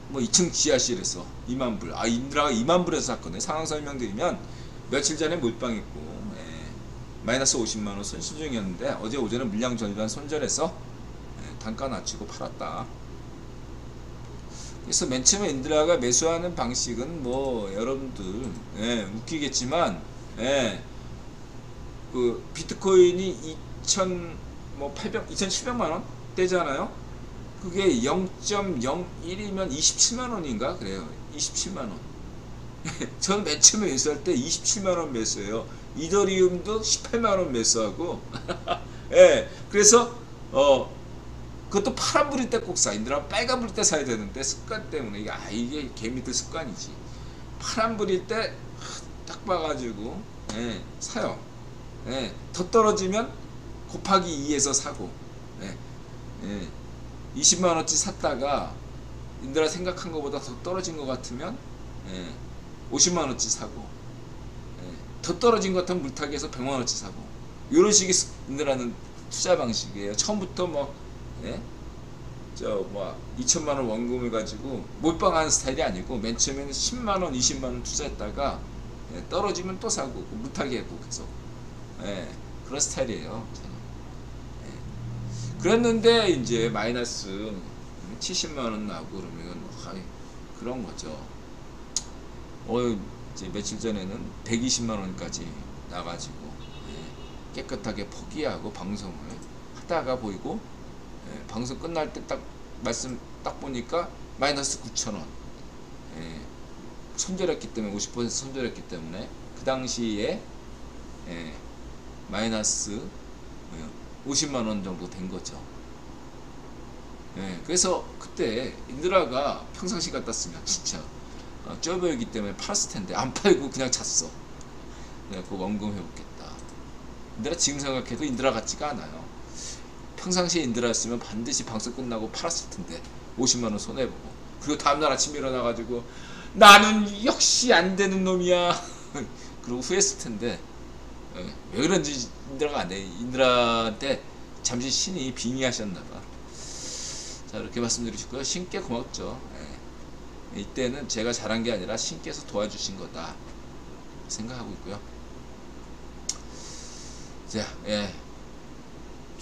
뭐 2층 지하실에서 2만 불. 아, 인드라가 2만 불에서 샀거든요. 상황 설명드리면 며칠 전에 몰빵했고, 예, 마이너스 50만 원 손실 중이었는데 어제 오전에 물량 절반 손절해서 예, 단가 낮추고 팔았다. 그래서 맨 처음에 인드라가 매수하는 방식은 뭐 여러분들 예, 웃기겠지만 예, 그 비트코인이 2,700만 원 대잖아요. 그게 0.01이면 27만 원인가 그래요. 27만 원. 저는 맨 처음에 매수할 때 27만 원 매수해요. 이더리움도 18만 원 매수하고. 예. 그래서 그것도 파란불일 때 꼭 사. 인드라 빨간불일 때 사야 되는데 습관 때문에 이게 개미들 습관이지. 파란불일 때 딱 봐가지고 예, 사요. 예, 더 떨어지면 곱하기 2에서 사고. 예, 예, 20만원치 샀다가 인드라 생각한 것보다 더 떨어진 것 같으면 예, 50만원치 사고, 예, 더 떨어진 것 같으면 물타기해서 100만원치 사고. 이런 식의 인드라는 투자 방식이에요. 처음부터 뭐 예? 2천만원 원금을 가지고 몰빵하는 스타일이 아니고 맨 처음에는 10만원 20만원 투자했다가 예, 떨어지면 또 사고 물타기 하고 계속 예, 그런 스타일이에요. 예. 그랬는데 이제 마이너스 70만원 나오고 그러면 그런 거죠. 이제 며칠 전에는 120만원까지 나가지고 예, 깨끗하게 포기하고 방송을 하다가 보이고 예, 방송 끝날 때 딱 말씀 딱 보니까 마이너스 9천원 예, 손절했기 때문에 50% 손절했기 때문에 그 당시에 예, 마이너스 50만원 정도 된 거죠. 예, 그래서 그때 인드라가 평상시 같았으면 진짜 쪄보이기 때문에 팔았을 텐데 안 팔고 그냥 잤어. 그거 원금 회복했다. 인드라 지금 생각해도 인드라 같지가 않아요. 평상시에 인드라였으면 반드시 방송 끝나고 팔았을 텐데 50만원 손해보고, 그리고 다음날 아침에 일어나가지고 나는 역시 안 되는 놈이야 그러고 후회했을 텐데 왜 그런지 인드라가 안 돼. 인드라한테 잠시 신이 빙의하셨나봐. 자, 이렇게 말씀드리시고요. 신께 고맙죠. 예. 이때는 제가 잘한 게 아니라 신께서 도와주신 거다 생각하고 있고요. 자, 예.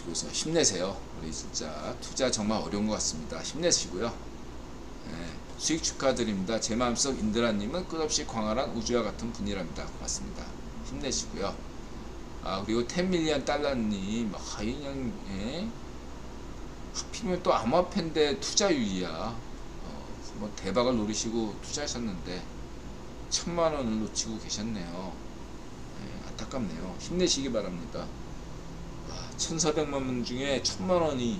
그래서 힘내세요. 우리 진짜 투자 정말 어려운 것 같습니다. 힘내시고요. 예. 수익 축하드립니다. 제 마음속 인드라님은 끝없이 광활한 우주와 같은 분이랍니다. 고맙습니다. 힘내시고요. 그리고 10밀리언 달러님 그냥 예? 하필이면 또 암호화폐인데 투자유의야. 뭐 대박을 노리시고 투자하셨는데 1000만원을 놓치고 계셨네요. 예, 안타깝네요. 힘내시기 바랍니다. 1400만 원 중에 1000만원이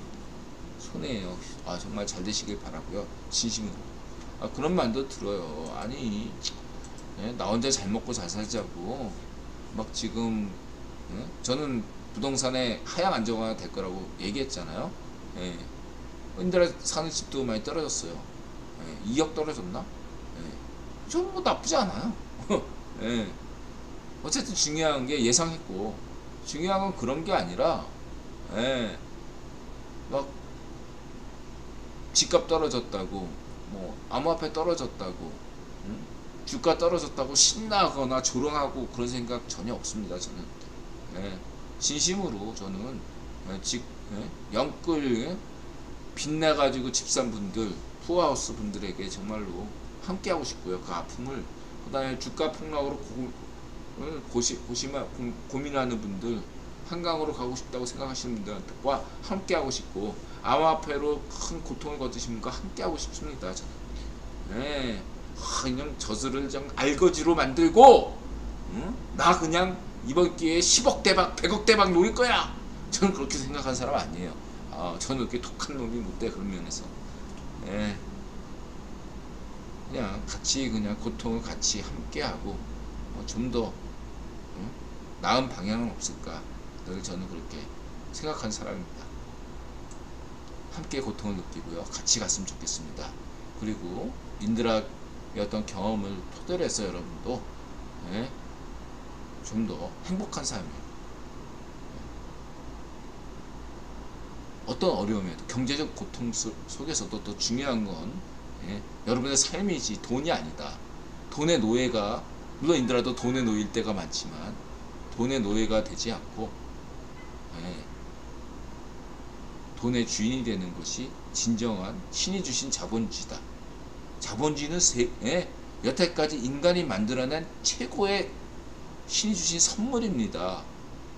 손해예요. 정말 잘 되시길 바라고요. 진심으로. 그런 말도 들어요. 아니 예? 나 혼자 잘 먹고 잘 살자고 막 지금 예? 저는 부동산에 하향 안정화가 될 거라고 얘기했잖아요. 예. 인드라 사는 집도 많이 떨어졌어요. 예. 2억 떨어졌나? 예. 좀 뭐 나쁘지 않아요. 예. 어쨌든 중요한 게 예상했고, 중요한 건 그런 게 아니라 예. 막 집값 떨어졌다고, 뭐 암호화폐 떨어졌다고, 주가 떨어졌다고 신나거나 조롱하고 그런 생각 전혀 없습니다. 저는 예. 진심으로 저는 영끌 빛나가지고 집산 분들, 푸어하우스 분들에게 정말로 함께하고 싶고요. 그 아픔을, 그 다음에 주가 폭락으로 고민하는 분들, 한강으로 가고 싶다고 생각하시는 분들과 함께하고 싶고, 암호화폐로 큰 고통을 거두시는 분과 함께하고 싶습니다. 저는 네. 그냥 저수를 좀 알거지로 만들고 나 그냥 이번 기회에 10억 대박 100억 대박 노릴 거야, 저는 그렇게 생각하는 사람 아니에요. 저는 그렇게 독한 놈이 못 돼. 그런 면에서 예. 그냥 같이 그냥 고통을 같이 함께하고 좀 더 나은 방향은 없을까, 늘 저는 그렇게 생각하는 사람입니다. 함께 고통을 느끼고요, 같이 갔으면 좋겠습니다. 그리고 인드라의 어떤 경험을 토대로 해서 여러분도 예, 좀 더 행복한 삶을, 어떤 어려움에도 경제적 고통 속에서도 또 중요한 건 예? 여러분의 삶이지 돈이 아니다. 돈의 노예가, 물론 인드라도 돈의 노예일 때가 많지만 돈의 노예가 되지 않고 예, 돈의 주인이 되는 것이 진정한 신이 주신 자본주의다. 자본주의는 여태까지 인간이 만들어낸 최고의 신이 주신 선물입니다.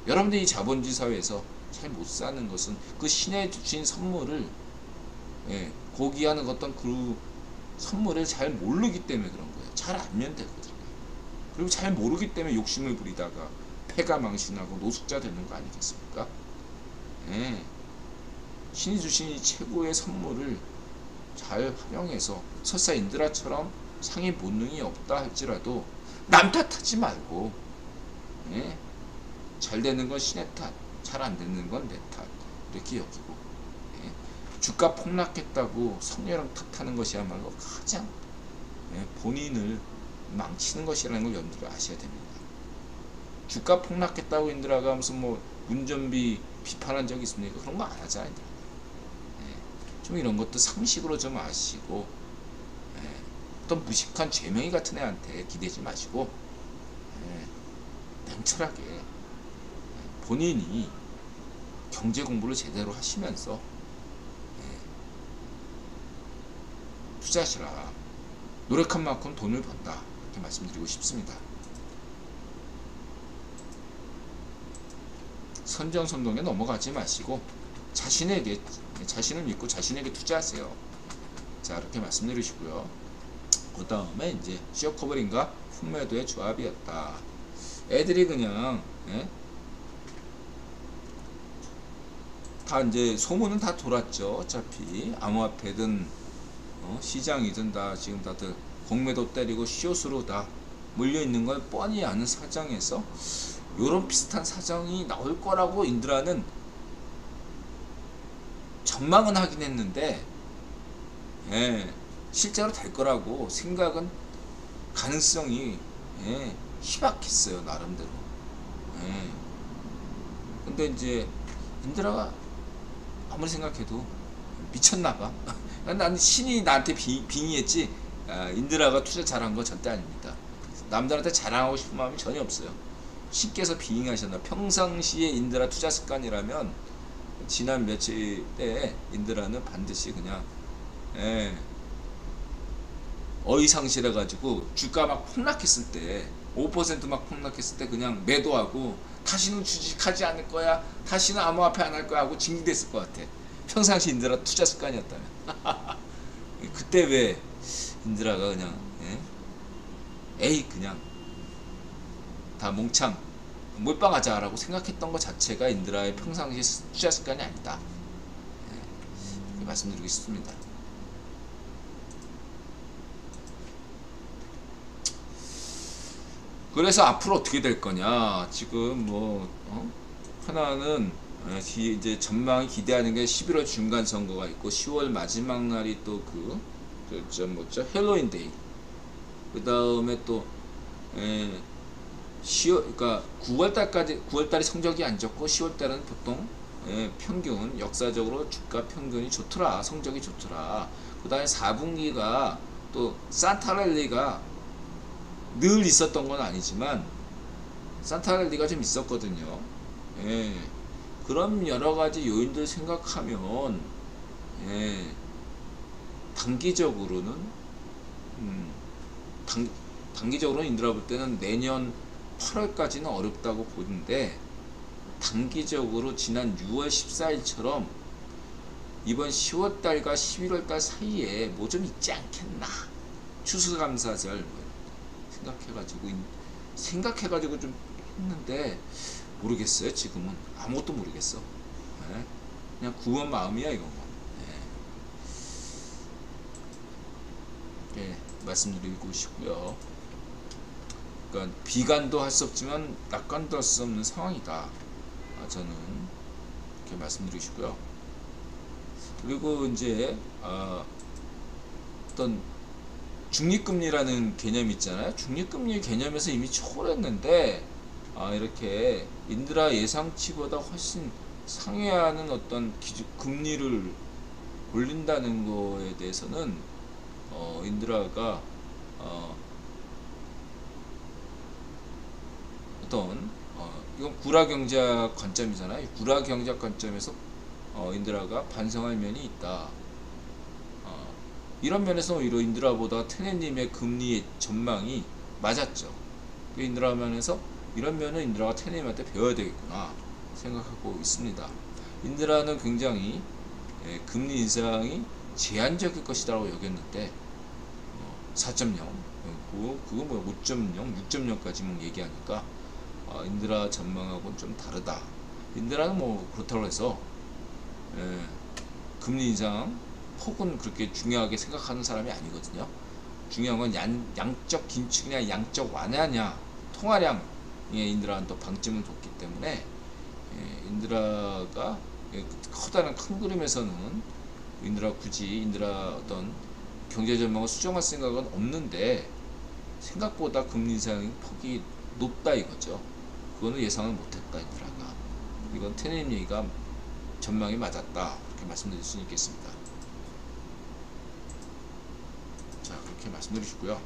여러분들이 이 자본주의 사회에서 잘 못 사는 것은 그 신이 주신 선물을 고귀한 어떤 그 선물을 잘 모르기 때문에 그런 거예요. 잘 알면 되거든요. 그리고 잘 모르기 때문에 욕심을 부리다가 패가 망신하고 노숙자 되는 거 아니겠습니까? 신이 주신 이 최고의 선물을 잘 활용해서 설사 인드라처럼 상위 본능이 없다 할지라도 남 탓하지 말고 잘 되는 건 신의 탓, 잘 안 되는 건 내 탓 이렇게 여기고 주가 폭락했다고 성녀랑 탓하는 것이야말로 가장 본인을 망치는 것이라는 걸 여러분들이 아셔야 됩니다. 주가 폭락했다고 인드라가 무슨 뭐 운전비 비판한 적이 있습니까? 그런 거 안 하잖아요. 좀 이런 것도 상식으로 좀 아시고 어떤 무식한 죄명이 같은 애한테 기대지 마시고 냉철하게 본인이 경제 공부를 제대로 하시면서 투자하시라. 노력한 만큼 돈을 번다. 이렇게 말씀드리고 싶습니다. 선정선동에 넘어가지 마시고 자신을 믿고 자신에게 투자하세요. 자, 이렇게 말씀드리시고요. 그 다음에 이제 시어 커버링과 풍매도의 조합이었다. 애들이 그냥 다 이제 소문은 다 돌았죠. 어차피 암호화폐든 시장이든 다 지금 다들 공매도 때리고 시옷으로 다 몰려있는 걸 뻔히 아는 사정에서 요런 비슷한 사정이 나올 거라고 인드라는 전망은 하긴 했는데 실제로 될 거라고 생각은 가능성이 희박했어요. 나름대로. 근데 이제 인드라가 아무리 생각해도 미쳤나봐. 난 신이 나한테 빙의했지 인드라가 투자 잘한 거 절대 아닙니다. 남들한테 자랑하고 싶은 마음이 전혀 없어요. 신께서 빙의하셨나. 평상시에 인드라 투자 습관이라면 지난 며칠 때 인드라는 반드시 그냥 어이상실해 가지고 주가 막 폭락했을 때 5% 막 폭락했을 때 그냥 매도하고 다시는 주식하지 않을 거야, 다시는 암호화폐 안 할 거야 하고 징계됐을 것 같아. 평상시 인드라 투자 습관이었다면. 그때 왜 인드라가 그냥 에이 그냥 다 몽창 몰빵하자 라고 생각했던 것 자체가 인드라의 평상시 투자 습관이 아니다. 이렇게 말씀드리고 싶습니다. 그래서 앞으로 어떻게 될 거냐. 지금 뭐 하나는 이제 전망이 기대하는 게 11월 중간 선거가 있고 10월 마지막 날이 또 뭐죠? 헬로윈 데이. 그 다음에 또 10월, 그러니까 9월달이 성적이 안 좋고 10월달은 보통 평균 역사적으로 주가 평균이 좋더라. 성적이 좋더라. 그 다음에 4분기가 또 산타랠리가 늘 있었던 건 아니지만 산타랠리가 좀 있었거든요. 그런 여러가지 요인들 생각하면 단기적으로는 단기적으로는 인드라 볼 때는 내년 8월까지는 어렵다고 보는데 단기적으로 지난 6월 14일처럼 이번 10월달과 11월달 사이에 뭐 좀 있지 않겠나. 추수감사절 생각해가지고 좀 했는데 모르겠어요. 지금은 아무것도 모르겠어. 그냥 구원 마음이야 이건. 말씀드리고 싶고요. 그러니까 비관도 할 수 없지만 낙관도 할 수 없는 상황이다. 저는 이렇게 말씀드리고 싶고요. 그리고 이제 어떤 중립금리라는 개념이 있잖아요. 중립금리 개념에서 이미 초월했는데 이렇게 인드라 예상치보다 훨씬 상회하는 어떤 금리를 올린다는 거에 대해서는 인드라가 이건 구라경제학 관점이잖아요. 이 구라경제학 관점에서 인드라가 반성할 면이 있다. 이런 면에서 오히려 인드라보다 테네님의 금리 전망이 맞았죠. 인드라 면에서 이런 면은 인드라가 테네님한테 배워야 되겠구나 생각하고 있습니다. 인드라는 굉장히 금리 인상이 제한적일 것이라고 여겼는데 4.0 그거 뭐 5.0 6.0까지 뭐 얘기하니까 인드라 전망하고는 좀 다르다. 인드라는 뭐 그렇다고 해서 금리 인상 폭은 그렇게 중요하게 생각하는 사람이 아니거든요. 중요한 건 양적 긴축이냐 양적 완화냐 통화량에 인드라는 또 방점을 뒀기 때문에 인드라가 커다란 큰 그림에서는 인드라 굳이 인드라 어떤 경제 전망을 수정할 생각은 없는데 생각보다 금리 인상 폭이 높다 이거죠. 그거는 예상을 못했다 인드라가. 이건 테네님 얘기가 전망이 맞았다 그렇게 말씀드릴 수 있겠습니다. 자 그렇게 말씀드리시고요.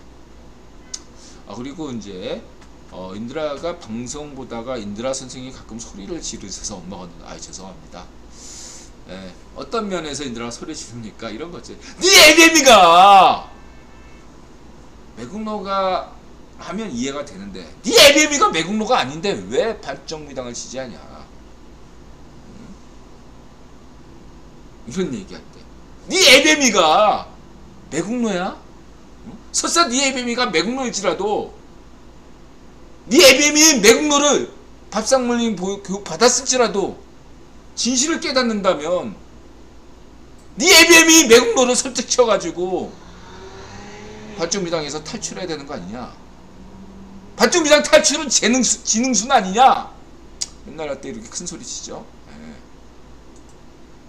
그리고 이제 인드라가 방송 보다가 인드라 선생님이 가끔 소리를 지르셔서 엄마가 죄송합니다. 어떤 면에서 인드라가 소리 지릅니까? 이런 거지. 네 애비미가 매국노가 하면 이해가 되는데 네 애비미가 매국노가 아닌데 왜 반정미당을 지지하냐? 이런 얘기할 때 네 애비미가 매국노야? 설사 네 애비미가 매국노일지라도 네 애비미 매국노를 밥상물림 교육 받았을지라도 진실을 깨닫는다면 네 애비미 매국노를 설득시켜가지고 반정미당에서 탈출해야 되는 거 아니냐? 반정미당 탈출은 지능순 아니냐? 맨날 할 때 이렇게 큰 소리 치죠.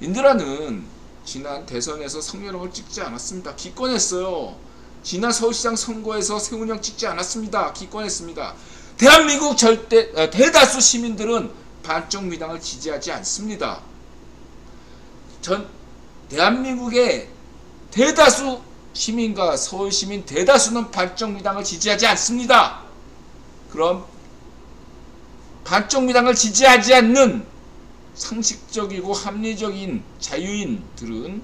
인드라는 지난 대선에서 성렬형을 찍지 않았습니다. 기권했어요. 지난 서울시장 선거에서 세운형 찍지 않았습니다. 기권했습니다. 대한민국 대다수 시민들은 반정미당을 지지하지 않습니다. 대한민국의 대다수 시민과 서울시민 대다수는 반정미당을 지지하지 않습니다. 그럼 반정미당을 지지하지 않는 상식적이고 합리적인 자유인들은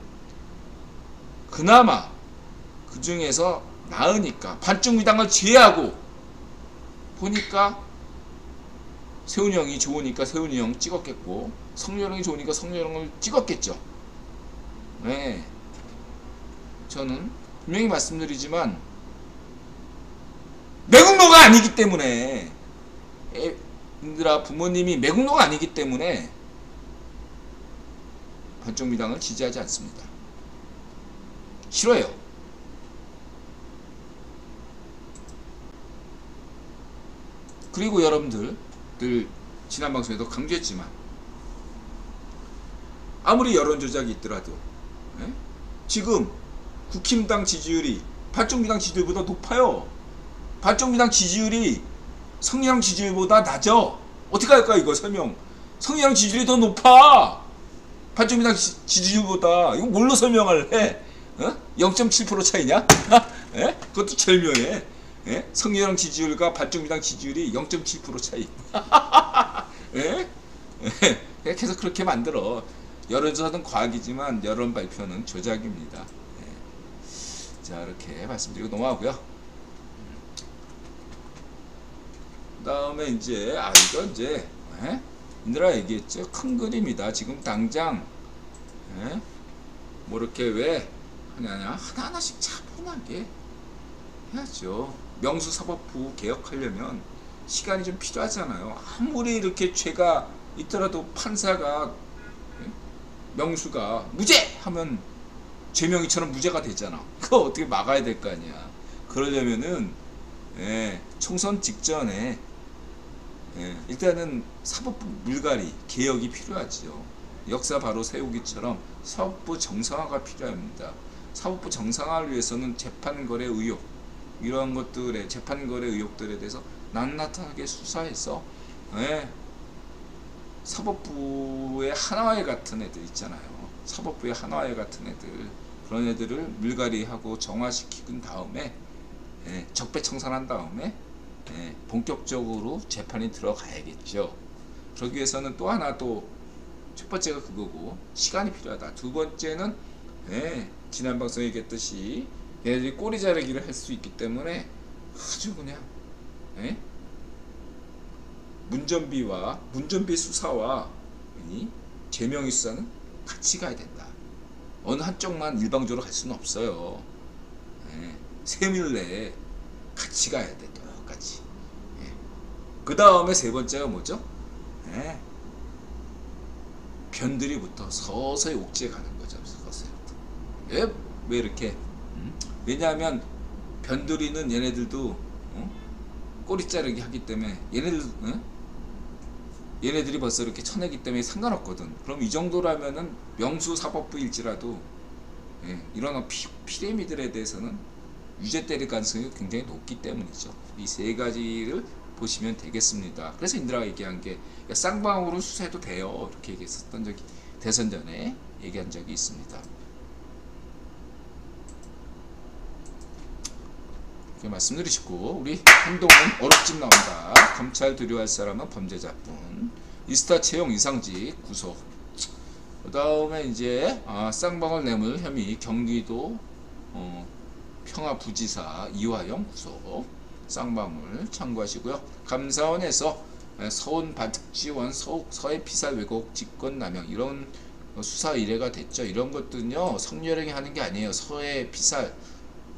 그나마 그 중에서 나으니까 반정미당을 제외하고 보니까 세훈이 형이 좋으니까 세훈이 형 찍었겠고 성렬형이 좋으니까 성렬형을 찍었겠죠. 네. 저는 분명히 말씀드리지만 매국노가 아니기 때문에 인드라 부모님이 매국노가 아니기 때문에 반정미당을 지지하지 않습니다. 싫어요. 그리고 여러분들 늘 지난 방송에도 강조했지만 아무리 여론조작이 있더라도 지금 국힘당 지지율이 반정미당 지지율보다 높아요. 반정미당 지지율이 성렬형 지지율보다 낮아. 어떻게 할까 이거 설명. 성렬형 지지율이 더 높아. 반정미당 지지율보다. 이거 뭘로 설명을 해? 0.7% 차이냐? 그것도 절묘해. 성렬형 지지율과 반정미당 지지율이 0.7% 차이. 계속 그렇게 만들어. 여론조사는 과학이지만 여론 발표는 조작입니다. 자 이렇게 말씀드리고 넘어가고요. 그 다음에 이제 이거 이제 인드라 얘기했죠. 큰 그림이다. 지금 당장 뭐 이렇게 왜 하냐냐 하나하나씩 차분하게 해야죠. 명수사법부 개혁하려면 시간이 좀 필요하잖아요. 아무리 이렇게 죄가 있더라도 판사가 명수가 무죄 하면 죄명이처럼 무죄가 되잖아. 그거 어떻게 막아야 될 거 아니야. 그러려면은 총선 직전에 일단은 사법부 물갈이 개혁이 필요하죠. 역사 바로 세우기처럼 사법부 정상화가 필요합니다. 사법부 정상화를 위해서는 재판거래 의혹 이러한 것들의 재판거래 의혹들에 대해서 낱낱하게 수사해서 사법부의 하나회 같은 애들 있잖아요. 사법부의 하나회 같은 애들 그런 애들을 물갈이하고 정화시킨 다음에 적폐청산한 다음에 본격적으로 재판이 들어가야겠죠. 그러기 위해서는 또 하나 또 첫 번째가 그거고 시간이 필요하다. 두 번째는 지난 방송에 얘기했듯이 얘네들이 꼬리 자르기를 할 수 있기 때문에 아주 그냥 문전비 수사와 제명의 수사는 같이 가야 된다. 어느 한쪽만 일방적으로 갈 수는 없어요. 세밀내 같이 가야 돼. 똑같이. 그 다음에 세 번째가 뭐죠? 변두리부터 서서히 옥죄 가는 거죠. 서서히. 왜 이렇게? 왜냐하면 변두리는 얘네들도 꼬리 자르기 하기 때문에 얘네들이 벌써 이렇게 쳐내기 때문에 상관없거든. 그럼 이 정도라면은 명수사법부일지라도 이런 피레미들에 대해서는 유죄 때릴 가능성이 굉장히 높기 때문이죠. 이 세 가지를 보시면 되겠습니다. 그래서 인드라가 얘기한 게 쌍방으로 수사해도 돼요. 이렇게 얘기했었던 적이 대선 전에 얘기한 적이 있습니다. 이렇게 말씀드리시고 우리 한동훈 어렵집 나온다. 검찰 두려워할 사람은 범죄자뿐. 이스타 채용 이상직 구속. 그 다음에 이제 쌍방울 뇌물 혐의 경기도 평화부지사 이화영 구속. 쌍방울 참고하시고요. 감사원에서 서운 바둑지원 서해 피살 왜곡 직권남용 이런 수사 의뢰가 됐죠. 이런 것들은요 성렬형이 하는 게 아니에요. 서해 피살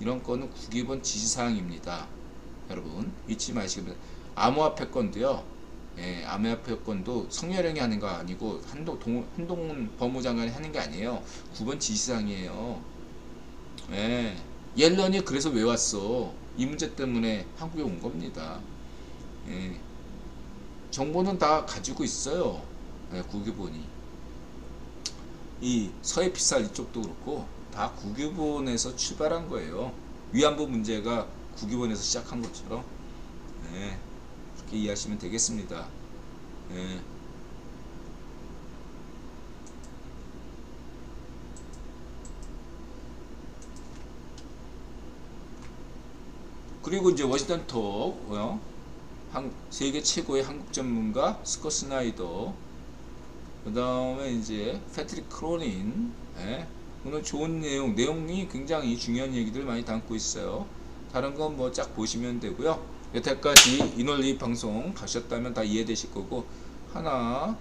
이런 거는 국기본 지시사항입니다. 여러분 잊지 마시고 암호화폐 건도요. 암호화폐 건도 성렬형이 하는 거 아니고 한동훈 법무장관이 하는 게 아니에요. 9번 지시사항이에요. 옐런이 그래서 왜 왔어? 이 문제 때문에 한국에 온 겁니다. 정보는 다 가지고 있어요. 국유본이. 이 서해 피살 이쪽도 그렇고 다 국유본에서 출발한 거예요. 위안부 문제가 국유본에서 시작한 것처럼 그렇게 이해하시면 되겠습니다. 그리고 이제 워싱턴 톡 세계 최고의 한국 전문가 스콧 스나이더, 그 다음에 이제 패트릭 크로닌. 오늘 좋은 내용이 굉장히 중요한 얘기들 많이 담고 있어요. 다른 건 뭐 쫙 보시면 되고요. 여태까지 이 논리 방송 가셨다면 다 이해되실 거고, 하나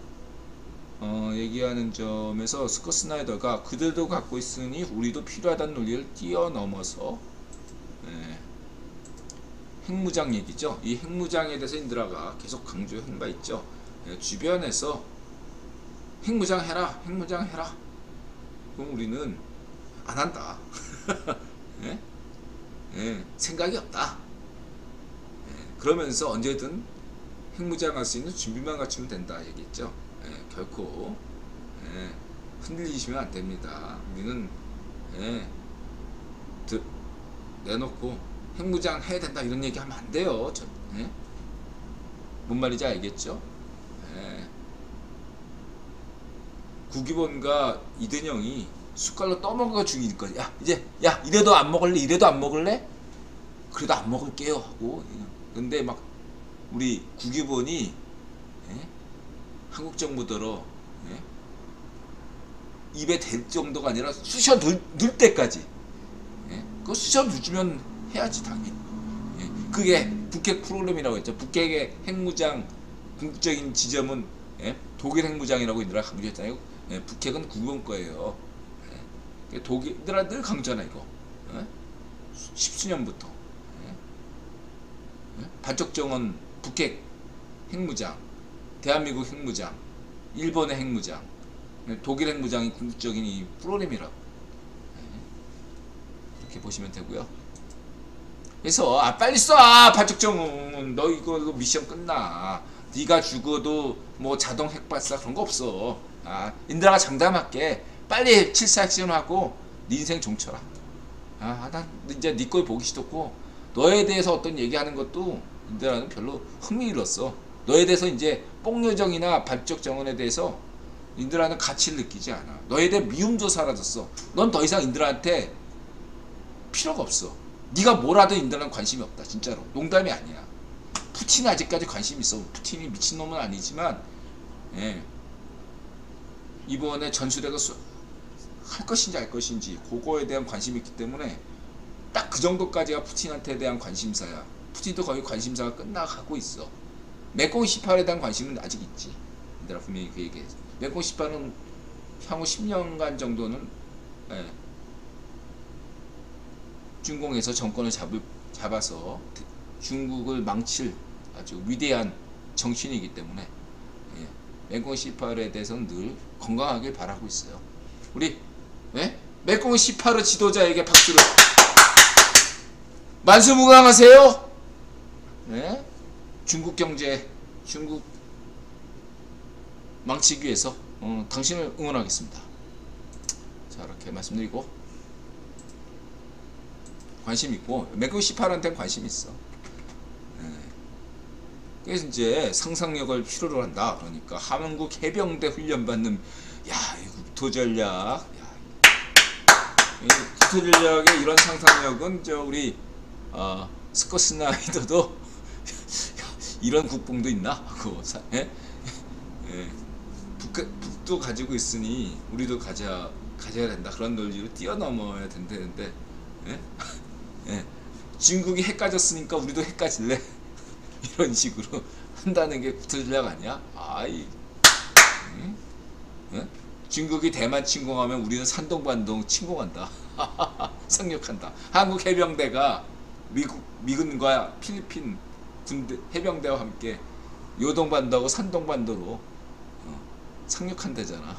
얘기하는 점에서 스콧 스나이더가 그들도 갖고 있으니 우리도 필요하다는 논리를 뛰어넘어서 핵무장 얘기죠. 이 핵무장에 대해서 인드라가 계속 강조한 바 있죠. 주변에서 핵무장 해라, 핵무장 해라. 그럼 우리는 안 한다. 생각이 없다. 그러면서 언제든 핵무장 할 수 있는 준비만 갖추면 된다 얘기했죠. 결코 흔들리시면 안 됩니다. 우리는 내놓고 핵무장 해야 된다 이런 얘기 하면 안 돼요. 뭔 말인지 알겠죠? 국기본과 이든영이 숟갈로 떠먹어 죽일 거야. 야 이래도 안 먹을래? 이래도 안 먹을래? 그래도 안 먹을게요 하고. 근데 막 우리 국기본이 한국 정부더러 입에 댈 정도가 아니라 쑤셔 넣을 때까지 그거 쑤셔 넣으면 해야지 당연히. 그게 북핵 프로그램이라고 했죠. 북핵의 핵무장 궁극적인 지점은 독일 핵무장이라고 인드라 강조했잖아요. 북핵은 국본 거예요. 독일들아 늘 강조하나 이거. 십수년부터 반쪽정원 북핵 핵무장, 대한민국 핵무장, 일본의 핵무장, 독일 핵무장이 궁극적인 이 프로그램이라고 이렇게 보시면 되고요. 그래서 빨리 쏴 반쪽정원. 너 이거 미션 끝나. 네가 죽어도 뭐 자동 핵발사 그런 거 없어. 인드라가 장담할게. 빨리 7사 액션하고 네 인생 종쳐라. 난 이제 네 걸 보기 싫었고, 너에 대해서 어떤 얘기하는 것도 인드라는 별로 흥미 잃었어. 너에 대해서 이제 뽕요정이나 반쪽정원에 대해서 인드라는 가치를 느끼지 않아. 너에 대한 미움도 사라졌어. 넌 더 이상 인드라한테 필요가 없어. 네가 뭘 하든 인드라는 관심이 없다. 진짜로. 농담이 아니야. 푸틴이 아직까지 관심 있어. 푸틴이 미친놈은 아니지만 예. 이번에 전술핵을 할 것인지 알 것인지 그거에 대한 관심이 있기 때문에 딱 그 정도까지가 푸틴한테 대한 관심사야. 푸틴도 거의 관심사가 끝나가고 있어. 맥공 18에 대한 관심은 아직 있지. 내가 분명히 그 얘기했어. 맥공 18은 향후 10년간 정도는 예, 중공에서 정권을 잡아서 중국을 망칠 아주 위대한 정신이기 때문에 예, 맥공 18에 대해서는 늘 건강하게 바라고 있어요. 우리 예? 맥공 18의 지도자에게 박수를. 만수무강하세요. 예? 중국 경제, 중국 망치기 위해서 당신을 응원하겠습니다. 자, 이렇게 말씀드리고 관심 있고 맥공 18한테는 관심 있어. 예. 그래서 이제 상상력을 필요로 한다. 그러니까 한국 해병대 훈련 받는 야, 이 국토 전략, 이 국토 전략의 이런 상상력은 저 우리 스콧 스나이더도 이런 국뽕도 있나? 그거 예? 예. 북도 가지고 있으니 우리도 가져야 된다. 그런 논리로 뛰어넘어야 된다는데 예? 예. 중국이 핵가졌으니까 우리도 핵가질래? 이런 식으로 한다는 게 국토 전략 아니야? 아이, 예? 중국이 대만 침공하면 우리는 산동반동 침공한다. 상륙한다. 한국 해병대가 미군과 필리핀 군대 해병대와 함께 요동반도하고 산동반도로 상륙한다잖아.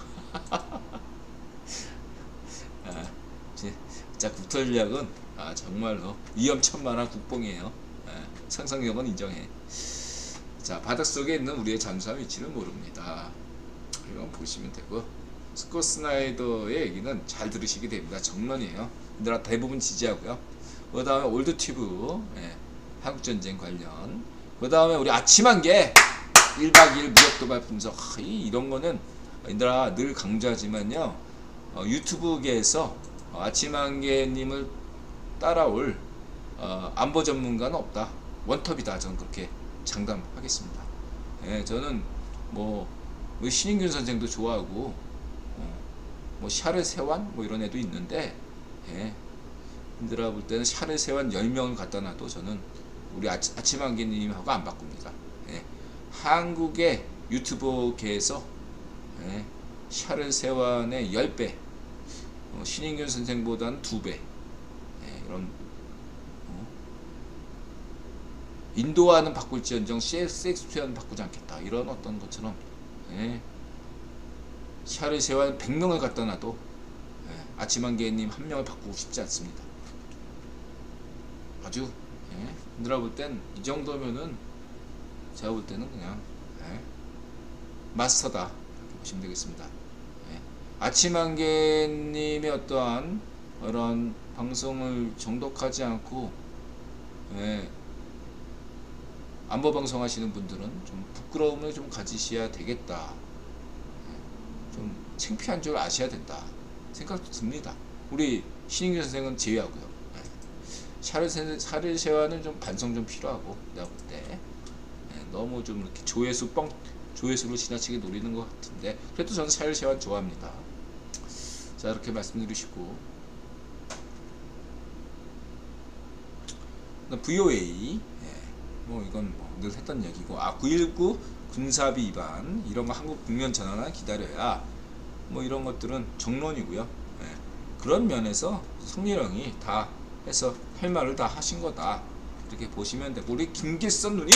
자, 국토 전략은 정말로 위험천만한 국뽕이에요. 상상력은 인정해. 자, 바닷속에 있는 우리의 잠수함 위치를 모릅니다. 이건 보시면 되고, 스콧 스나이더의 얘기는 잘 들으시게 됩니다. 정론이에요. 얘들아 대부분 지지하고요. 그 다음에 올드튜브 한국전쟁 관련, 그 다음에 우리 아침한개 1박 2일 무역도발 분석. 이런 거는 얘들아 늘 강조하지만요, 유튜브계에서 아침한개님을 따라올 안보 전문가는 없다. 원톱이다. 저는 그렇게 장담하겠습니다. 예, 저는 뭐 신인균 선생도 좋아하고 뭐 샤르 세완 뭐 이런 애도 있는데, 예, 힘들어 볼 때는 샤르 세완 10명을 갖다 놔도 저는 우리 아침한개님하고 안 바꿉니다. 예, 한국의 유튜버계에서 예, 샤르 세완의 10배, 신인균 선생보다는 2배, 예, 이런 인도와는 바꿀지언정 셰익스피어는 바꾸지 않겠다. 이런 어떤 것처럼 예, 샤르 세완 100명을 갖다 놔도 예, 아침한개님 1명을 바꾸고 싶지 않습니다. 아주 예, 힘들어 볼 땐 이 정도면은 제가 볼 때는 그냥 예, 마스터다 이렇게 보시면 되겠습니다. 예, 아침한개님의 어떠한 그런 방송을 정독하지 않고 예, 안보 방송 하시는 분들은 좀 부끄러움을 좀 가지셔야 되겠다. 예, 좀 창피한 줄 아셔야 된다 생각도 듭니다. 우리 신인규 선생은 제외하고요. 예, 샤르 세완은 좀 반성 좀 필요하고, 내가 볼 때 예, 너무 좀 이렇게 조회수로 지나치게 노리는 것 같은데, 그래도 저는 샤르 세완 좋아합니다. 자, 이렇게 말씀드리시고, VOA 뭐 이건 뭐 늘 했던 얘기고, 9.19 군사비 위반 이런 거 한국 국면 전환을 기다려야 뭐 이런 것들은 정론이고요. 예, 그런 면에서 성렬형이 다 해서 할 말을 다 하신 거다 이렇게 보시면 되고, 우리 김기선 누님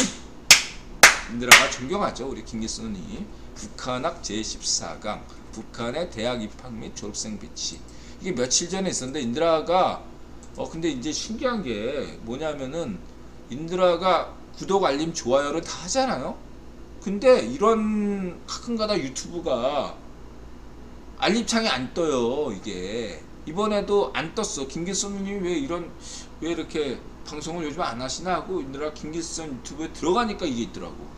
인들아가 존경하죠. 우리 김기선 누님 북한학 제14강 북한의 대학 입학 및 졸업생 배치, 이게 며칠 전에 있었는데, 인드라가 근데 이제 신기한 게 뭐냐면은 인드라가 구독, 알림, 좋아요를 다 하잖아요. 근데 이런 가끔가다 유튜브가 알림창이 안 떠요. 이게 이번에도 안 떴어. 김기선님이 왜 이렇게 방송을 요즘 안 하시나 하고 인드라 김기선 유튜브에 들어가니까 이게 있더라고.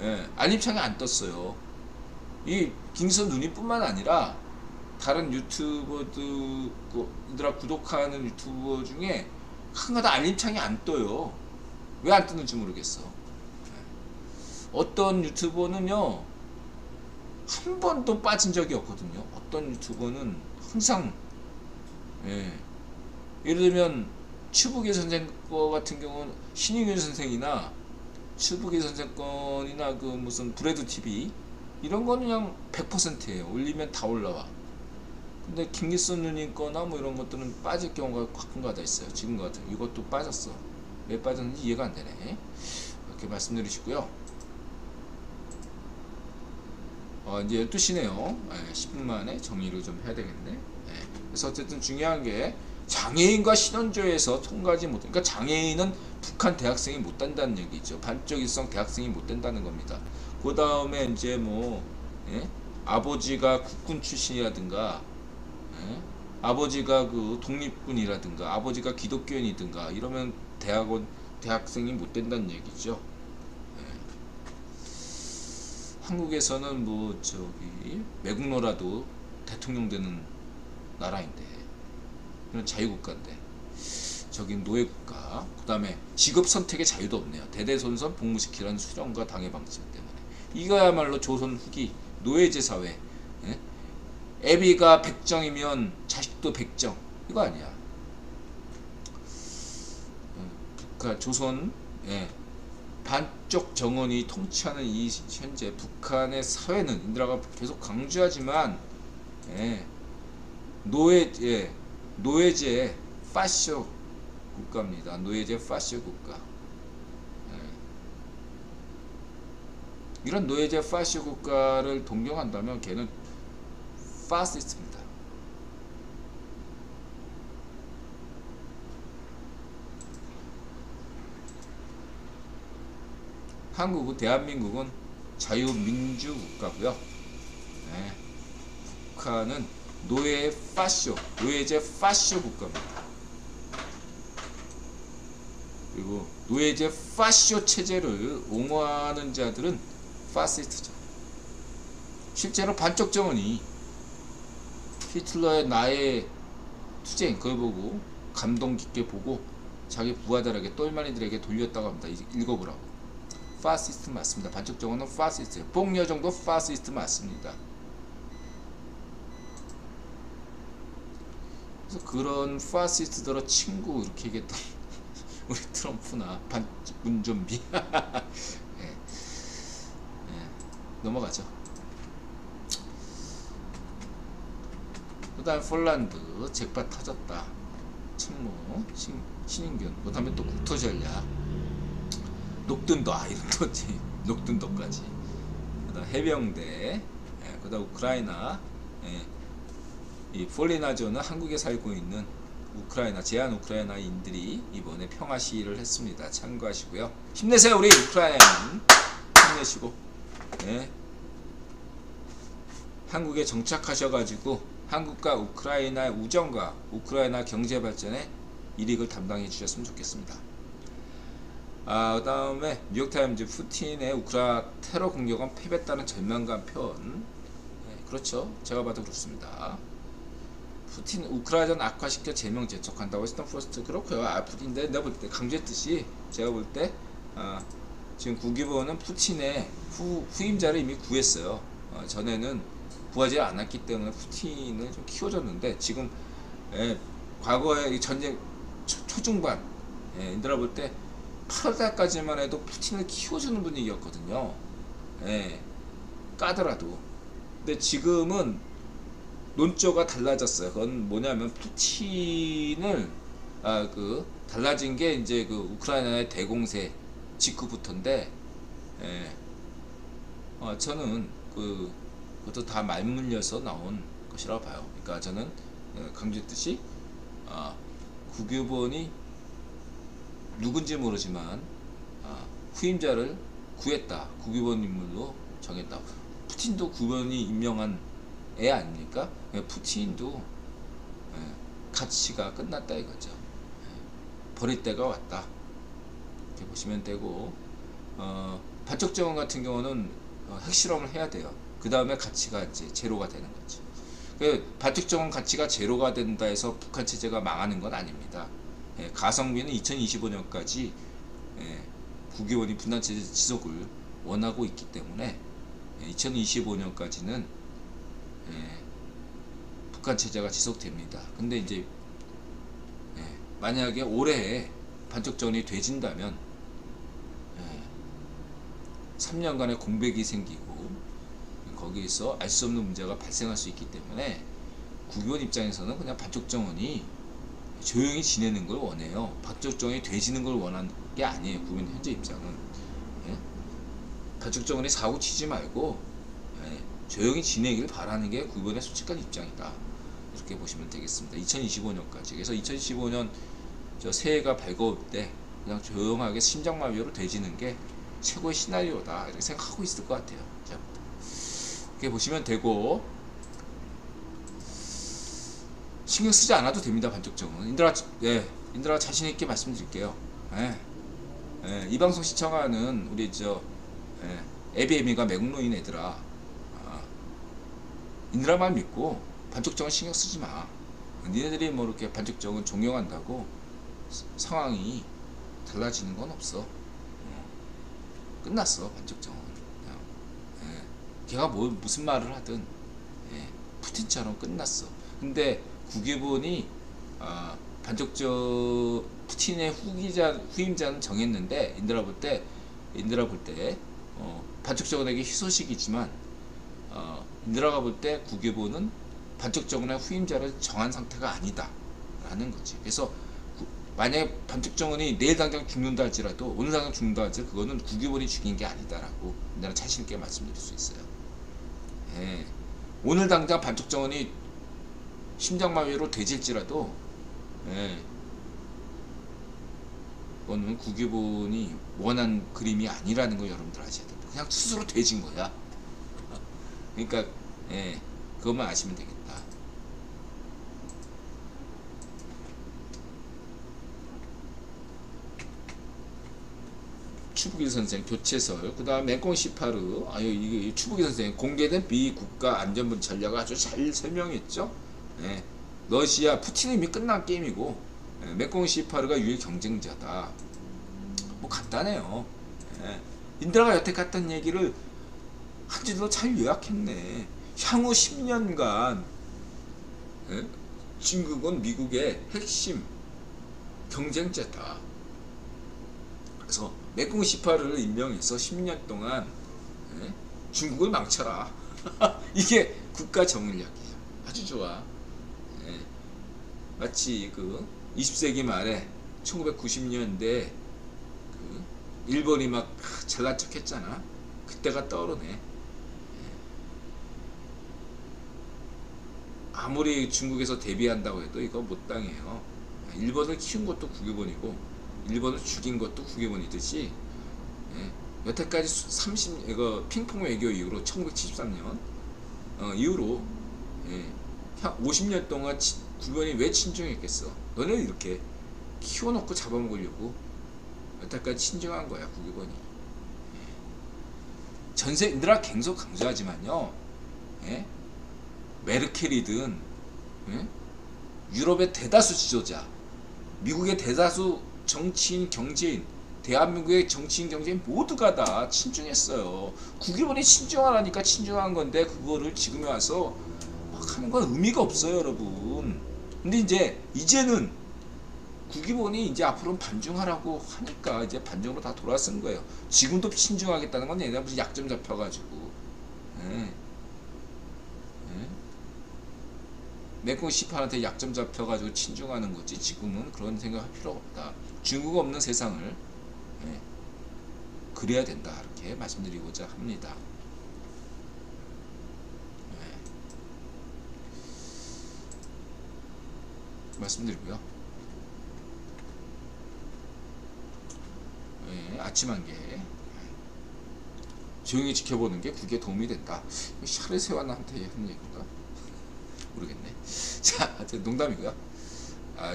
예, 알림창이 안 떴어요. 이 김기선 누님뿐만 아니라 다른 유튜버들이들아 구독하는 유튜버 중에 한가다 알림창이 안 떠요. 왜 안 뜨는지 모르겠어. 어떤 유튜버는요 한 번도 빠진 적이 없거든요. 어떤 유튜버는 항상 예. 예를 들면 추부기 선생 거 같은 경우는 신인균 선생이나 추부기 선생 건이나 그 무슨 브레드 TV 이런 거는 그냥 100%예요. 올리면 다 올라와. 근데 김기선 누님 거나 뭐 이런 것들은 빠질 경우가 가끔가다 있어요. 지금 같은 이것도 빠졌어. 왜 빠졌는지 이해가 안 되네. 이렇게 말씀드리시고요. 이제 12시네요. 10분 만에 정리를 좀 해야 되겠네. 그래서 어쨌든 중요한 게 장애인과 신원조에서 통과하지 못, 그러니까 장애인은 북한 대학생이 못 된다는 얘기죠. 반쪽 일성 대학생이 못 된다는 겁니다. 그 다음에 이제 뭐 아버지가 국군 출신이라든가 아버지가 그 독립군이라든가 아버지가 기독교인이든가 이러면 대학생이 못 된다는 얘기죠. 한국에서는 뭐 저기 매국노라도 대통령 되는 나라인데 이런 자유국가인데 저기 노예국가. 그 다음에 직업 선택의 자유도 없네요. 대대손손 복무시키라는 수령과 당의 방침 때문에 이거야말로 조선 후기 노예제 사회. 애비가 백정이면 자식도 백정 이거 아니야. 그러니까 조선 반쪽 정원이 통치하는 이 현재 북한의 사회는 인드라가 계속 강조하지만 노예제 파쇼 국가입니다. 노예제 파쇼 국가. 이런 노예제 파쇼 국가를 동경한다면 걔는 파시스트입니다. 한국은 대한민국은 자유민주 국가고요. 북한은 노예제 파쇼 국가입니다. 그리고 노예제 파쇼 체제를 옹호하는 자들은 파시스트죠. 실제로 반쪽 정원이 히틀러의 나의 투쟁 그걸 보고 감동 깊게 보고 자기 부하들에게 똘마니들에게 돌렸다고 합니다. 읽어보라고. 파시스트 맞습니다. 반쪽 정원은 파시스트. 복여정도 파시스트 맞습니다. 그래서 그런 파시스트들의 친구 이렇게 얘기했던 우리 트럼프나 문좀비 넘어가죠. 그 다음에 폴란드 잭팟 터졌다. 친모 신인균. 그 다음에 또 국토전략 녹든도 이런 거지. 녹든도까지. 그 다음 해병대. 그 다음 우크라이나. 이 폴리나조는 한국에 살고 있는 우크라이나 제한 우크라이나인들이 이번에 평화 시위를 했습니다. 참고하시고요. 힘내세요 우리 우크라이나인. 힘내시고 한국에 정착하셔가지고 한국과 우크라이나의 우정과 우크라이나 경제 발전에 이익을 담당해 주셨으면 좋겠습니다. 그 다음에 뉴욕타임즈 푸틴의 우크라 테러 공격은 패배했다는 절망감 표현. 그렇죠. 제가 봐도 그렇습니다. 푸틴 우크라이나 악화시켜 제명 제척한다고 워싱턴 포스트 그렇고요. 푸틴인데 내가 볼 때 강조했듯이 제가 볼 때 지금 국기부는 푸틴의 후임자를 이미 구했어요. 전에는 구하지 않았기 때문에 푸틴을 좀 키워줬는데 지금 과거에 전쟁 초중반 인들아 볼 때 8월달까지만 해도 푸틴을 키워주는 분위기였거든요. 까더라도. 근데 지금은 논조가 달라졌어요. 그건 뭐냐면 푸틴을 달라진 게 이제 그 우크라이나의 대공세 직후부터인데 저는 그것도 다 말물려서 나온 것이라고 봐요. 그러니까 저는 강조했듯이 국유본이 누군지 모르지만 후임자를 구했다. 국유본 인물로 정했다. 푸틴도 국유본이 임명한 애 아닙니까? 푸틴도 가치가 끝났다 이거죠. 버릴 때가 왔다. 이렇게 보시면 되고 반쪽 정원 같은 경우는 핵실험을 해야 돼요. 그 다음에 가치가 이제 제로가 되는 거죠. 그 반쪽정원 가치가 제로가 된다 해서 북한 체제가 망하는 건 아닙니다. 예, 가성비는 2025년까지 예, 국유원이 분단 체제 지속을 원하고 있기 때문에 2025년까지는 북한 체제가 지속됩니다. 근데 이제 만약에 올해 반쪽정원이 되진다면 3년간의 공백이 생기고 거기에서 알 수 없는 문제가 발생할 수 있기 때문에 국유원 입장에서는 그냥 반쪽정원이 조용히 지내는 걸 원해요. 반쪽정원이 되지는 걸 원하는 게 아니에요. 국유원 현재 입장은. 반쪽정원이 사고 치지 말고 조용히 지내길 바라는 게 국유원의 솔직한 입장이다. 이렇게 보시면 되겠습니다. 2025년까지. 그래서 2025년 저 새해가 밝아올 때 그냥 조용하게 심장마비로 되지는 게 최고의 시나리오다. 이렇게 생각하고 있을 것 같아요. 자, 이렇게 보시면 되고, 신경 쓰지 않아도 됩니다. 반쪽정은. 인드라 자신있게 말씀드릴게요. 이 방송 시청하는 우리 에비에미가 매국노인 애들아, 인드라 말 믿고 반쪽정은 신경 쓰지 마. 니네들이 뭐 이렇게 반쪽정은 존경한다고 상황이 달라지는 건 없어. 끝났어. 반쪽정은. 걔가 무슨 말을 하든 푸틴처럼 끝났어. 근데 국유본이 반쪽정 푸틴의 후임자는 정했는데 인드라 볼 때 반쪽정원에게 희소식이지만 인드라가 볼 때 국유본은 반쪽정원의 후임자를 정한 상태가 아니다 라는 거지. 그래서 만약에 반쪽정원이 내일 당장 죽는다 할지라도 오늘 당장 죽는다 할지라도 그거는 국유본이 죽인 게 아니다라고 나는 자신있게 말씀드릴 수 있어요. 오늘 당장 반쪽정원이 심장마비로 되질지라도 그거는 국유본이 원한 그림이 아니라는 거 여러분들 아셔야 됩니다. 그냥 스스로 되진 거야. 그러니까 그것만 아시면 되겠다. 추부기 선생 교체설, 그 다음 맹꽁 시파르. 이게 추부기 선생 공개된 비국가 안전분 전략을 아주 잘 설명했죠. 러시아 푸틴이 이미 끝난 게임이고 맹꽁 시파르가 유일 경쟁자다. 뭐 간단해요. 인드라가 여태 갔던 얘기를 한 줄로 잘 요약했네. 향후 10년간 중국은 미국의 핵심 경쟁자다. 그래서 맹꽁 시파르를 임명해서 10년 동안 중국을 망쳐라. 이게 국가 정략이에요. 아주 좋아. 마치 그 20세기 말에 1990년대 그 일본이 막 잘난 척 했잖아. 그때가 떠오르네. 아무리 중국에서 대비한다고 해도 이거 못 당해요. 일본을 키운 것도 국유본이고 일본을 죽인 것도 국유본이듯이 여태까지 이거 핑퐁 외교 이후로 1973년 이후로 50년 동안 국유본이 왜 친중했겠어? 너네 이렇게 키워놓고 잡아먹으려고 여태까지 친중한 거야 국유본이. 인드라 계속 강조하지만요. 메르켈이든 유럽의 대다수 지도자, 미국의 대다수 정치인, 경제인, 대한민국의 정치인, 경제인 모두가 다 친중했어요. 국유본이 친중하라니까 친중한 건데 그거를 지금에 와서 막 하는 건 의미가 없어요, 여러분. 근데 이제는 국유본이 이제 앞으로는 반중하라고 하니까 이제 반중으로 다 돌아선 거예요. 지금도 친중하겠다는 건 얘네가 무슨 약점 잡혀가지고. 맹꽁 시파한테 약점 잡혀가지고 친중하는 거지. 지금은 그런 생각할 필요가 없다. 중국 없는 세상을 그래야 된다. 이렇게 말씀드리고자 합니다. 말씀드리고요. 아침 한개 조용히 지켜보는 게 국에 도움이 된다. 샤르세완한테 하는 얘기인가? 모르겠네. 자, 하여튼 농담이고요.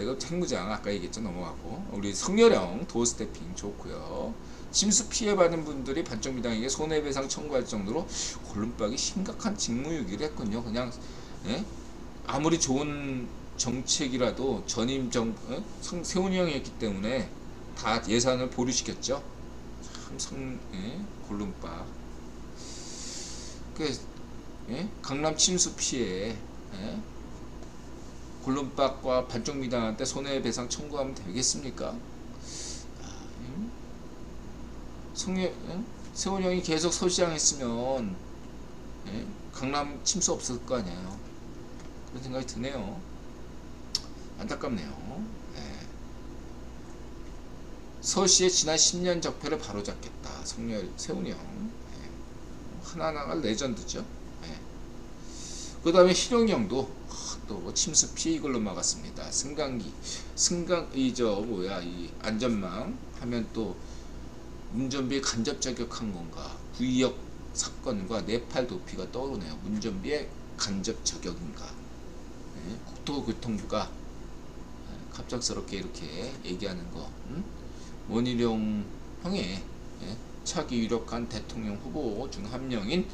이거 핵무장 아까 얘기했죠. 넘어가고 우리 성렬형 도어 스태핑 좋고요. 침수 피해받은 분들이 반정미당에게 손해배상 청구할 정도로 골룸박이 심각한 직무유기를 했군요. 그냥 예? 아무리 좋은 정책이라도 전임 세훈이 형이 했기 때문에 다 예산을 보류시켰죠. 참 골룸박. 강남 침수 피해 골룸박과 반정미당한테 손해배상 청구하면 되겠습니까? 세훈이 형이 계속 서시장 했으면 강남 침수 없었을 거 아니에요. 그런 생각이 드네요. 안타깝네요. 서시의 지난 10년 적폐를 바로잡겠다. 세훈이 형. 하나하나가 레전드죠. 그 다음에 희룡이 형도 또 침수 피해 이걸로 막았습니다. 이 안전망 하면 또 운전비에 간접 자격한 건가, 구의역 사건과 네팔 도피가 떠오르네요. 운전비에 간접 저격인가. 국토교통부가 갑작스럽게 이렇게 얘기하는 거. 원희룡 형의 차기 유력한 대통령 후보 중 한 명인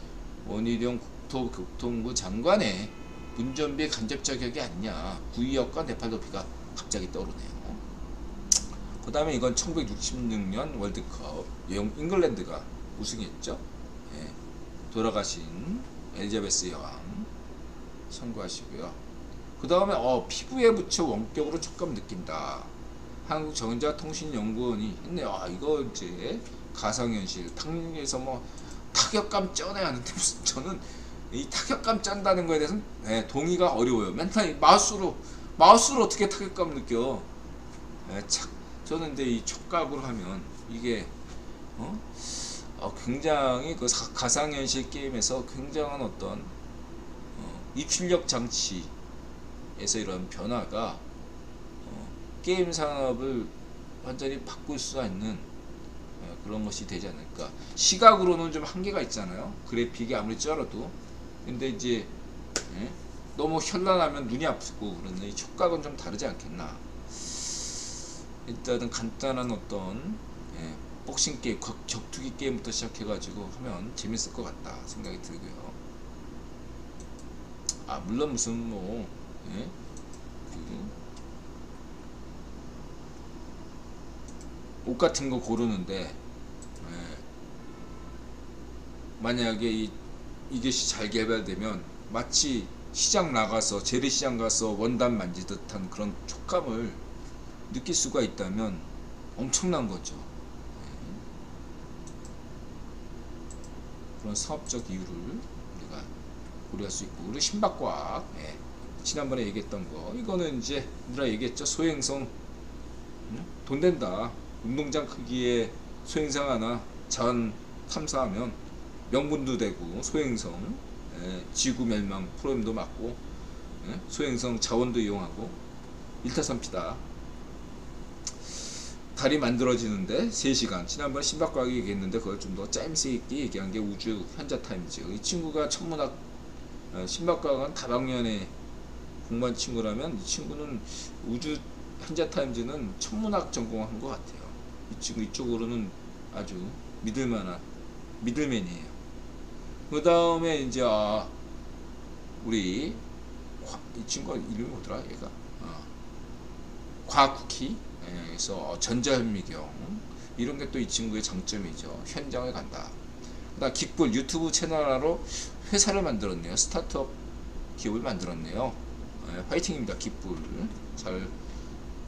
원희룡 국토교통부 장관의 운전비에 간접 저격이 아니냐, 구의역과 네팔 도피가 갑자기 떠오르네요. 그 다음에 이건 1966년 월드컵 잉글랜드가 우승했죠. 돌아가신 엘리자베스 여왕 참고하시고요. 그 다음에 피부에 붙여 원격으로 촉감 느낀다. 한국전자통신연구원이 했네요. 이거 이제 가상현실 탕에서 뭐 타격감 쩌네 하는데 무슨 저는 이 타격감 짠다는 거에 대해서는 동의가 어려워요. 맨날 마우스로 어떻게 타격감 느껴? 저는 근데 이 촉각으로 하면 이게 굉장히 그 가상현실 게임에서 굉장한 어떤 입출력 장치에서 이런 변화가 게임 산업을 완전히 바꿀 수 있는 그런 것이 되지 않을까. 시각으로는 좀 한계가 있잖아요. 그래픽이 아무리 쩔어도. 근데 이제 너무 현란하면 눈이 아프고 그런데 이 촉각은 좀 다르지 않겠나. 일단은 간단한 어떤 복싱 게임, 격투기 게임부터 시작해가지고 하면 재밌을 것 같다 생각이 들고요. 물론 무슨 옷 같은 거 고르는데 만약에 이것이 잘 개발되면 마치 시장 나가서 재래시장 가서 원단 만지듯한 그런 촉감을 느낄 수가 있다면 엄청난 거죠. 그런 사업적 이유를 우리가 고려할 수 있고, 그리고 신박과학 지난번에 얘기했던 거, 이거는 이제 우리가 얘기했죠. 소행성 돈 된다. 운동장 크기의 소행성 하나 자원 탐사하면 명분도 되고 소행성 지구 멸망 프로그램도 맞고 소행성 자원도 이용하고 일타산피다. 달이 만들어지는데 3시간. 지난번에 신박과학이 얘기했는데 그걸 좀 더 짜임새 있게 얘기한 게 우주 현자타임즈. 이 친구가 천문학 신박과학은 다방면에 공부한 친구라면 이 친구는 우주 현자타임즈는 천문학 전공한 것 같아요. 이 친구 이쪽으로는 아주 믿을만한 미들맨이에요. 그 다음에 이제 우리 이 친구 이름이 뭐더라 얘가 과학쿠키. 그래서 전자현미경 이런 게 또 이 친구의 장점이죠. 현장을 간다. 그다음 기꿀 유튜브 채널로 회사를 만들었네요. 스타트업 기업을 만들었네요. 화이팅입니다. 기꿀 잘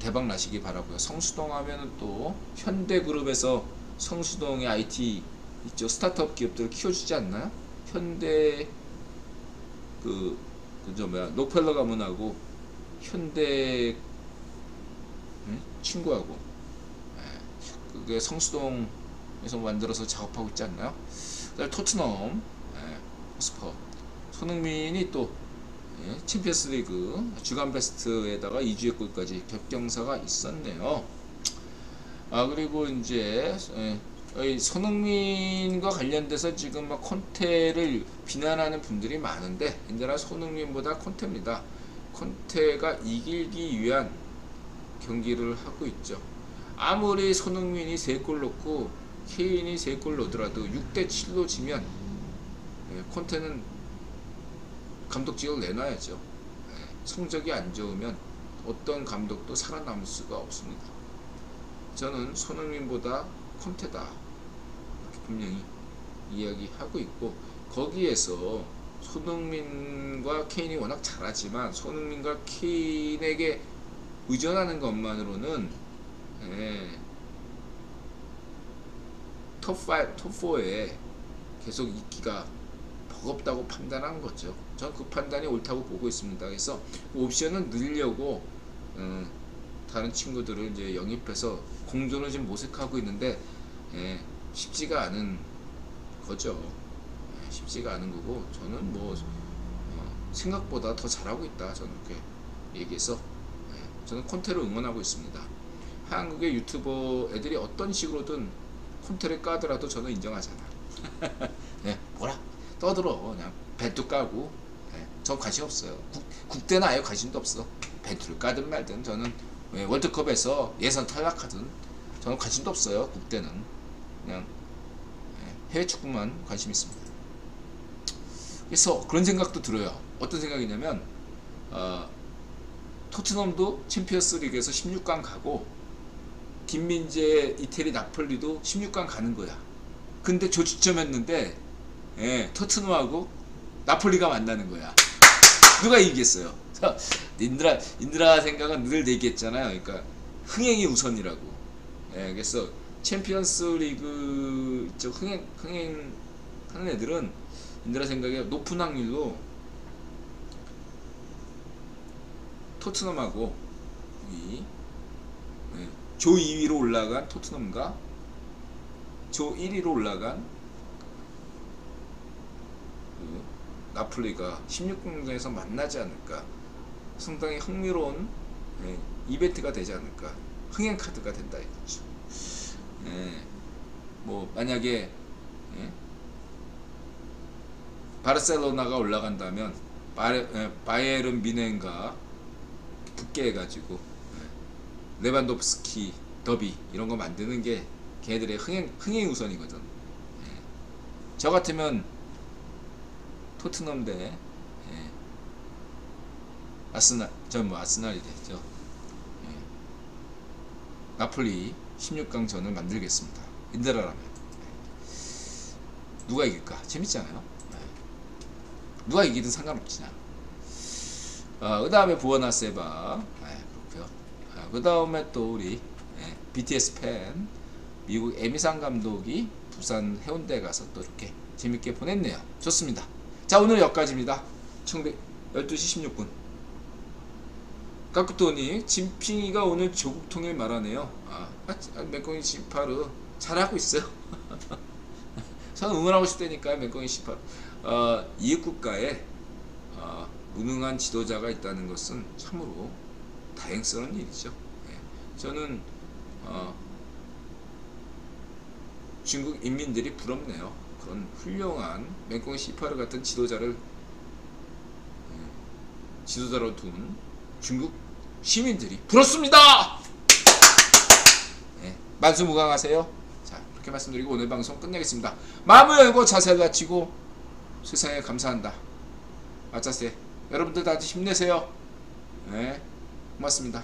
대박 나시기 바라고요. 성수동 하면은 또 현대그룹에서 성수동의 IT 있죠. 스타트업 기업들을 키워주지 않나요? 현대 록펠러 가문하고 현대 친구하고 그게 성수동에서 만들어서 작업하고 있지 않나요? 그다음에 토트넘 스퍼 손흥민이 또 챔피언스 리그 주간 베스트에다가 2주의 골까지 격경사가 있었네요. 그리고 이제 손흥민과 관련돼서 지금 막 콘테를 비난하는 분들이 많은데 언제나 손흥민보다 콘테입니다. 콘테가 이기기 위한 경기를 하고 있죠. 아무리 손흥민이 3골 넣고 케인이 3골 넣더라도 6대7로 지면 콘테는 감독직을 내놔야죠. 성적이 안 좋으면 어떤 감독도 살아남을 수가 없습니다. 저는 손흥민보다 콘테다 이렇게 분명히 이야기하고 있고, 거기에서 손흥민과 케인이 워낙 잘하지만 손흥민과 케인에게 의존하는 것만으로는 톱5, 톱4에 계속 있기가 버겁다고 판단한 거죠. 전 그 판단이 옳다고 보고 있습니다. 그래서 옵션을 늘려고 다른 친구들을 이제 영입해서 공존을 지금 모색하고 있는데 쉽지가 않은 거죠. 쉽지가 않은 거고, 저는 뭐 생각보다 더 잘하고 있다, 저는 그렇게 얘기해서 저는 콘테를 응원하고 있습니다. 한국의 유튜버 애들이 어떤 식으로든 콘테를 까더라도 저는 인정하잖아. 뭐라 떠들어, 그냥 벤투 까고, 전 관심 없어요. 국대는 아예 관심도 없어. 벤투를 까든 말든 저는 월드컵에서 예선 탈락하든 저는 관심도 없어요. 국대는 그냥 해외 축구만 관심 있습니다. 그래서 그런 생각도 들어요. 어떤 생각이냐면 토트넘도 챔피언스 리그에서 16강 가고 김민재, 이태리, 나폴리도 16강 가는 거야. 근데 조지점했는데 토트넘하고 나폴리가 만나는 거야. 누가 이기겠어요? 인드라 생각은 늘 얘기했잖아요. 그러니까 흥행이 우선이라고. 그래서 챔피언스 리그 흥행하는 애들은 인드라 생각에 높은 확률로 토트넘하고 조 2위로 올라간 토트넘과 조 1위로 올라간 나폴리가 16강전에서 만나지 않을까. 상당히 흥미로운 이벤트가 되지 않을까. 흥행 카드가 된다 이거죠. 뭐 만약에 바르셀로나가 올라간다면 바이에른 뮌헨과 붙게 해가지고 레반도프스키 더비 이런 거 만드는 게 걔네들의 흥행 우선이거든. 저 같으면 토트넘 대 아스날, 아스날이 되죠. 나폴리 16강전을 만들겠습니다. 인드라라면. 누가 이길까? 재밌잖아요. 누가 이기든 상관없지냐. 그 다음에 부어나세바. 그렇고요. 그 다음에 또 우리 BTS 팬 미국 에미상 감독이 부산 해운대 가서 또 이렇게 재밌게 보냈네요. 좋습니다. 자, 오늘 여기까지입니다. 12시 16분. 까꾸토니 진핑이가 오늘 조국 통일 말하네요. 맹꽁이 시파르 잘하고 있어요. 저는 응원하고 싶다니까요. 맹꽁이 시파르. 이웃국가에 무능한 지도자가 있다는 것은 참으로 다행스러운 일이죠. 저는 중국 인민들이 부럽네요. 그런 훌륭한 맹꽁이 시파르 같은 지도자로 둔 중국 시민들이 부럽습니다. 만수무강하세요. 자, 그렇게 말씀드리고 오늘 방송 끝내겠습니다. 마음을 열고 자세를 갖추고 세상에 감사한다. 아짜세. 여러분들 다들 힘내세요. 고맙습니다.